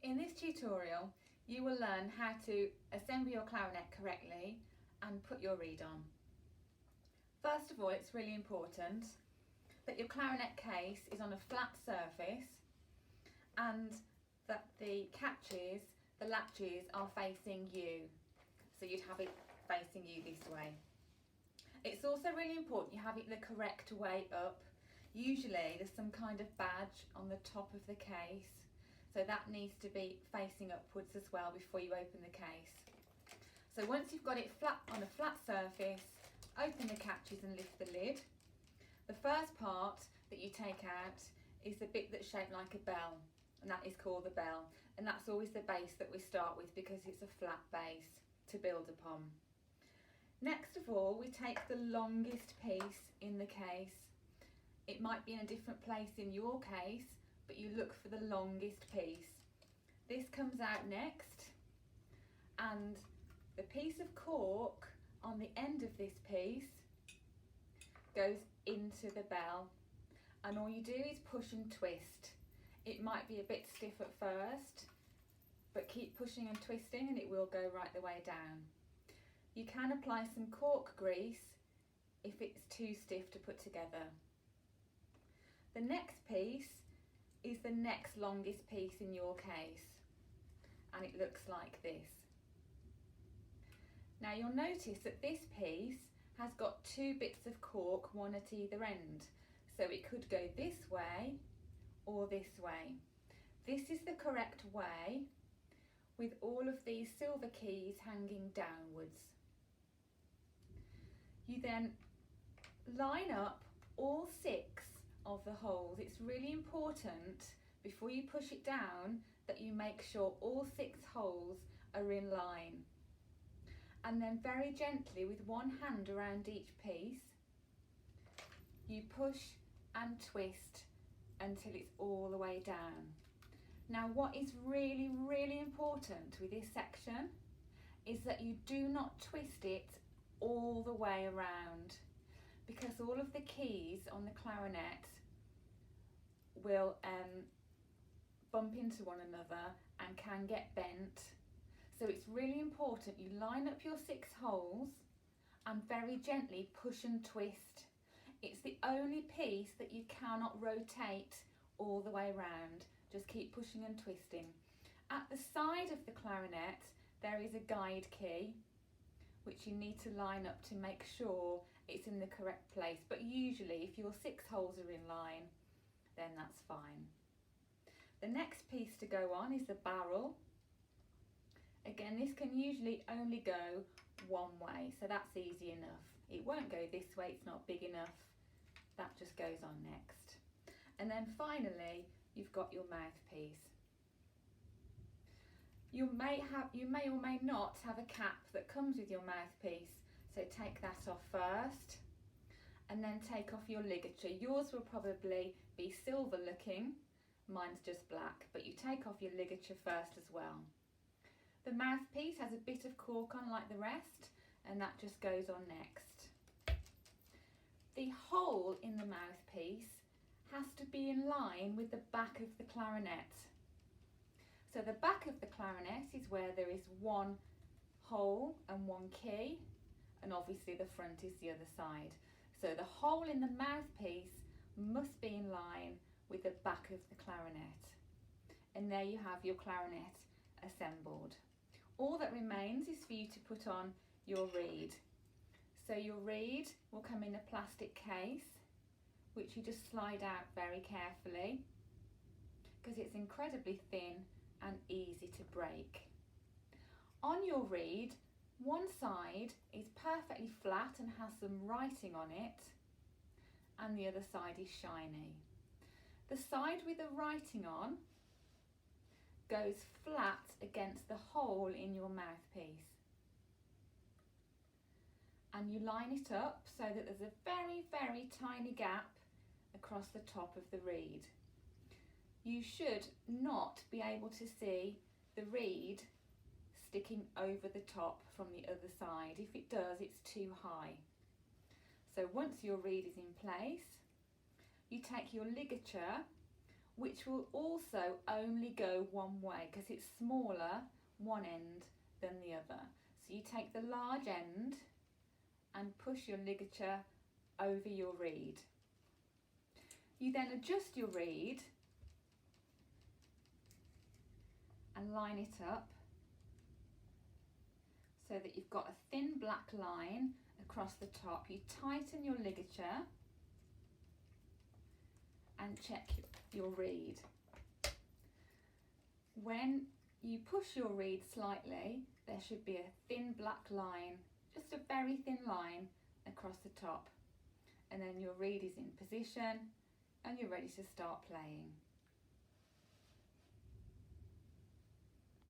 In this tutorial, you will learn how to assemble your clarinet correctly and put your reed on. First of all, it's really important that your clarinet case is on a flat surface and that the catches, the latches, are facing you. So you'd have it facing you this way. It's also really important you have it the correct way up. Usually there's some kind of badge on the top of the case, so that needs to be facing upwards as well before you open the case. So once you've got it flat on a flat surface, open the catches and lift the lid. The first part that you take out is the bit that's shaped like a bell, and that is called the bell, and that's always the base that we start with because it's a flat base to build upon. Next of all, we take the longest piece in the case. It might be in a different place in your case, but you look for the longest piece. This comes out next, and the piece of cork on the end of this piece goes into the bell, and all you do is push and twist. It might be a bit stiff at first, but keep pushing and twisting and it will go right the way down. You can apply some cork grease if it's too stiff to put together. The next piece is the next longest piece in your case, and it looks like this. Now you'll notice that this piece has got two bits of cork, one at either end, so it could go this way or this way. This is the correct way, with all of these silver keys hanging downwards. You then line up all 6 of the holes. It's really important before you push it down that you make sure all 6 holes are in line. And then very gently with one hand around each piece, you push and twist until it's all the way down. Now what is really, really important with this section is that you do not twist it all the way around, because all of the keys on the clarinet will bump into one another and can get bent. So it's really important you line up your 6 holes and very gently push and twist. It's the only piece that you cannot rotate all the way around. Just keep pushing and twisting. At the side of the clarinet there is a guide key which you need to line up to make sure it's in the correct place, but usually if your 6 holes are in line, then that's fine. The next piece to go on is the barrel. Again, this can usually only go one way, so that's easy enough. It won't go this way, it's not big enough. That just goes on next. And then finally, you've got your mouthpiece. You may or may not have a cap that comes with your mouthpiece, so take that off first and then take off your ligature. Yours will probably be silver looking, mine's just black, but you take off your ligature first as well. The mouthpiece has a bit of cork on like the rest, and that just goes on next. The hole in the mouthpiece has to be in line with the back of the clarinet. So the back of the clarinet is where there is one hole and one key, and obviously the front is the other side. So the hole in the mouthpiece must be in line with the back of the clarinet. And there you have your clarinet assembled. All that remains is for you to put on your reed. So your reed will come in a plastic case, which you just slide out very carefully because it's incredibly thin and easy to break. On your reed, one side is perfectly flat and has some writing on it, and the other side is shiny. The side with the writing on goes flat against the hole in your mouthpiece, and you line it up so that there's a very, very tiny gap across the top of the reed. You should not be able to see the reed sticking over the top from the other side. If it does, it's too high. So once your reed is in place, you take your ligature which will also only go one way because it's smaller one end than the other. So you take the large end and push your ligature over your reed. You then adjust your reed and line it up so that you've got a thin black line across the top. You tighten your ligature and check your reed. When you push your reed slightly, there should be a thin black line, just a very thin line across the top, and then your reed is in position and you're ready to start playing.